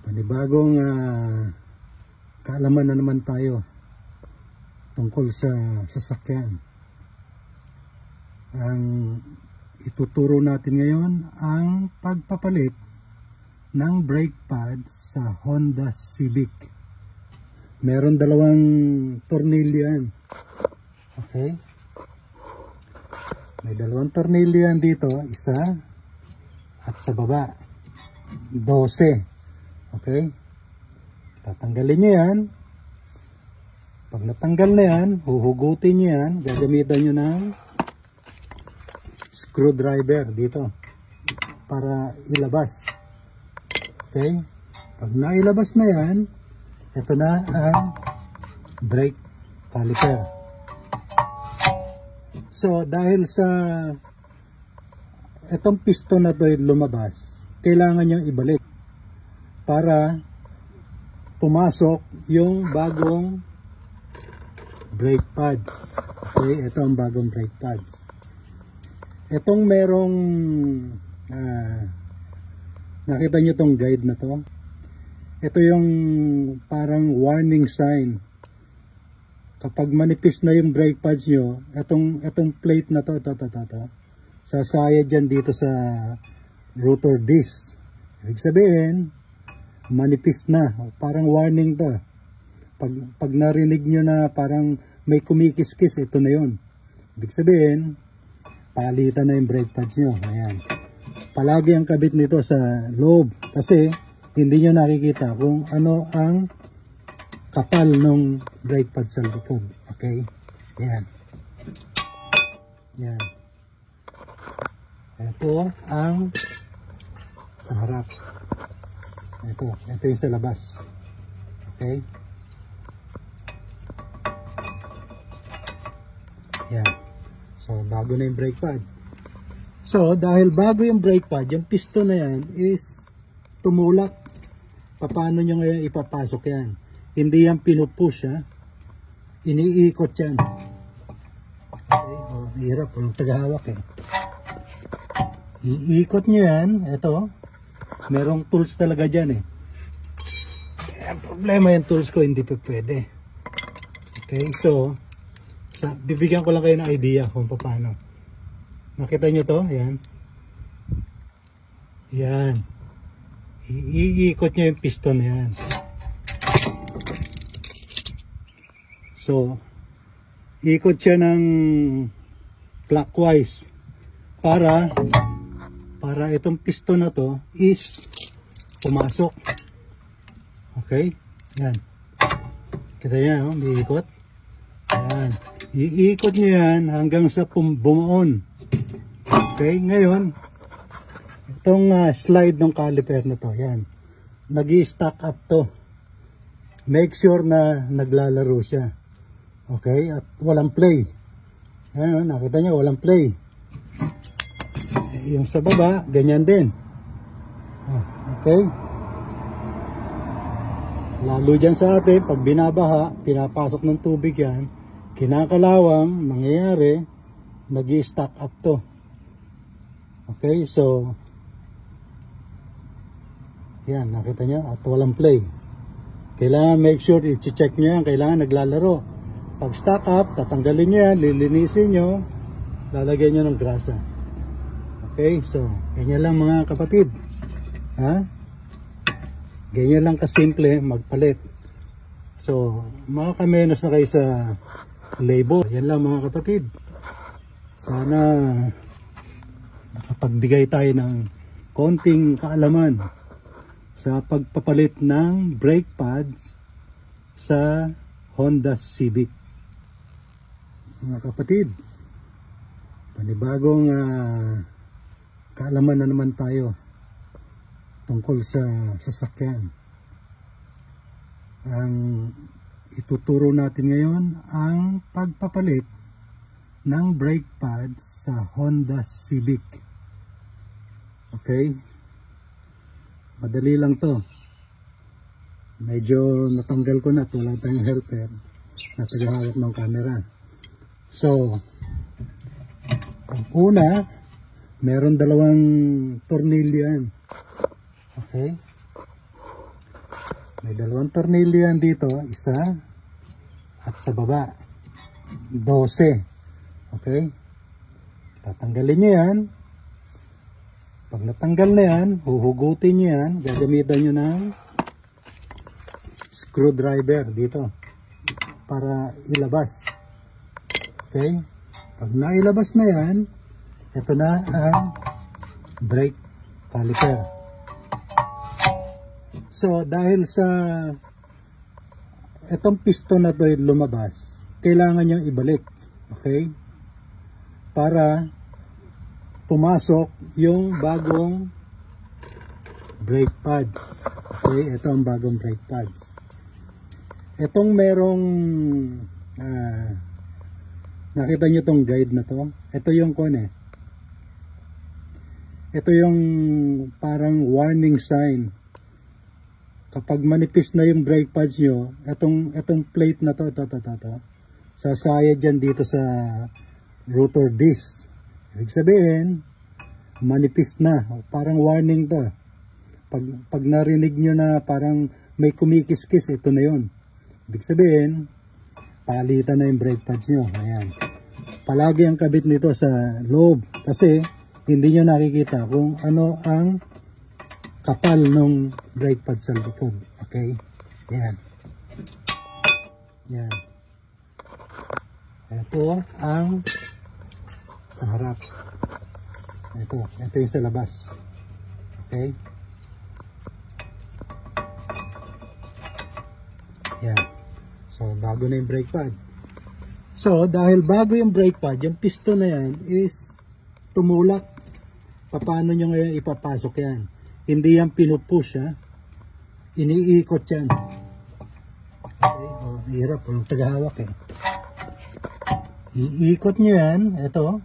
Panibagong kaalaman na naman tayo tungkol sa sasakyan. Ang ituturo natin ngayon ang pagpapalit ng brake pads sa Honda Civic. Meron dalawang tornilyo yan. Okay? May dalawang tornilyo yan dito, isa at sa baba 12. Okay? Tatanggalin nyo yan. Pag natanggal na yan, huhugutin nyo yan. Gagamitan nyo ng screwdriver dito para ilabas. Okay? Pag nailabas na yan, ito na ang brake caliper. So, dahil sa itong piston na ito ay lumabas, kailangan nyo ibalik para pumasok yung bagong brake pads. Okay, ito ang bagong brake pads. Itong merong nakita nyo itong guide na to. Ito yung parang warning sign. Kapag manipis na yung brake pads nyo, itong plate na to, sasayad dyan dito sa rotor disc. Ibig sabihin, manipis na. Parang warning to. Pag narinig nyo na parang may kumikis-kis, ito na yun. Ibig sabihin, palitan na yung brake pads nyo. Ayan. Palagi ang kabit nito sa loob. Kasi, hindi nyo nakikita kung ano ang kapal ng brake pads sa likod. Okay? Ayan. Ayan. Ito ang sa harap. Ito yung sa labas. Okay? Yan. So, bago na yung brake pad. So, dahil bago yung brake pad, yung piston na yan is tumulak. Paano nyo ngayon ipapasok yan? Hindi yan pinupush, ha? Iniikot yan. Okay? O, hirap. Walang tagahawak, eh. Iikot nyo yan. Ito. Merong tools talaga dyan, eh. Ang problema yung tools ko, hindi pa pwede. Okay, so bibigyan ko lang kayo ng idea kung paano. Nakita nyo to? Yan. Yan. Iikot nyo yung piston na yan. So, ikot siya ng clockwise para itong piston na to is pumasok. Okay? Yan. Kita yan, oh, iikot. Yan. Iikot nyo yan hanggang sa bumuon. Okay? Ngayon, itong slide ng caliper na to, yan. Nag-i-stack up to. Make sure na naglalaro siya. Okay? At walang play. Yan, nakita nyo, walang play. Yung sa baba, ganyan din. Okay? Lalo dyan sa atin, pag binabaha, pinapasok ng tubig yan, kinakalawang, nangyayari, nag-i-stack up to. Okay, so, yan, nakita nyo, at walang play. Kailangan make sure, i-check nyo yan, kailangan naglalaro. Pag stack up, tatanggalin nyo yan, lilinisin nyo, lalagyan nyo ng grasa. Okay, so, ganyan lang mga kapatid. Ha? Ganyan lang kasimple magpalit. So, makakamenos na kayo sa labor. Yan lang mga kapatid. Sana nakapagbigay tayo ng konting kaalaman sa pagpapalit ng brake pads sa Honda Civic. Mga kapatid, panibagong kaalaman na naman tayo tungkol sa sasakyan. Ang ituturo natin ngayon ang pagpapalit ng brake pads sa Honda Civic. Okay? Madali lang to. Medyo natanggal ko na, wala tayong helper na tagahawak ng camera. So, ang una, meron dalawang tornilyo yan. Okay? May dalawang tornilyo yan dito, isa at sa baba 12. Okay, tatanggalin nyo yan. Pag natanggal na yan, huhugutin nyo yan, gagamitan nyo ng screwdriver dito para ilabas. Okay, pag nailabas na yan, ito na ang brake caliper. So dahil sa itong piston na to lumabas, kailangan nyo ibalik. Okay, para pumasok yung bagong brake pads. Okay, ito ang bagong brake pads. Itong merong nakita nyo tong guide na to, ito yung ito yung parang warning sign. Kapag manipis na yung brake pads nyo, itong plate na to, sasayad dyan dito sa rotor disc. Ibig sabihin, manipis na. Parang warning to. Pag narinig nyo na parang may kumikis-kis, ito na yun. Ibig sabihin, palitan na yung brake pads nyo. Ayan. Palagi ang kabit nito sa loob. Kasi, hindi nyo nakikita kung ano ang kapal ng brake pad sa likod. Okay? Ayan. Ayan. Ito ang sa harap. Ito yung sa labas. Okay? Yan. So, bago na yung brake pad. So, dahil bago yung brake pad, yung piston na yan is tumulak. Paano nyo ngayon ipapasok yan? Hindi yan pinupush, ha? Iniikot yan. Okay? O, hirap. Walang tagahawak, eh. Iikot nyo yan. Ito.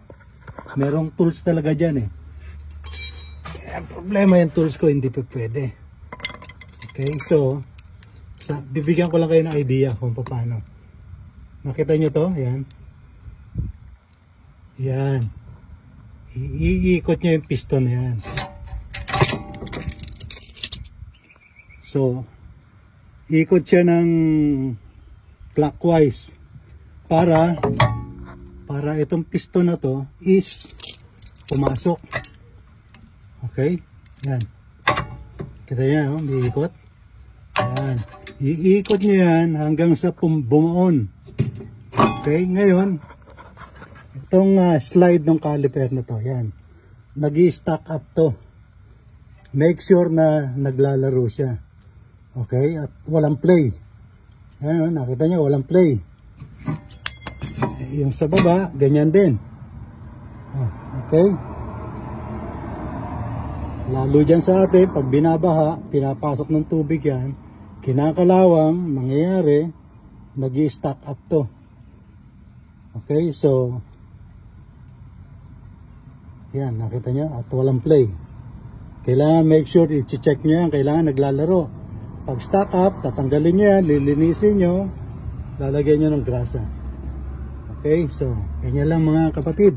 Merong tools talaga dyan, eh. Kaya problema yung tools ko, hindi pa pwede. Okay, so bibigyan ko lang kayo ng idea kung paano. Nakita nyo to? Yan. Yan. Iikot nyo yung piston na yan. So, ikot siya ng clockwise para itong piston na to is pumasok. Okay? Yan. Kita nyo, iikot. Yan. Iikot nyo yan hanggang sa bumaon. Okay? Ngayon, itong slide ng caliper na to, yan. Nag-i-stack up to. Make sure na naglalaro siya. Okay? At walang play. Yan, nakita nyo, walang play. Yung sa baba, ganyan din. Okay? Lalo dyan sa atin, pag binabaha, pinapasok ng tubig yan, kinakalawang, nangyayari, nag-i-stack up to. Okay, so, yan, nakita nyo, at walang play. Kailangan make sure, i-check nyo yan, kailangan naglalaro. Pag stack up, tatanggalin nyo yan, lilinisin nyo, lalagyan nyo ng grasa. Okay, so, ganyan lang mga kapatid.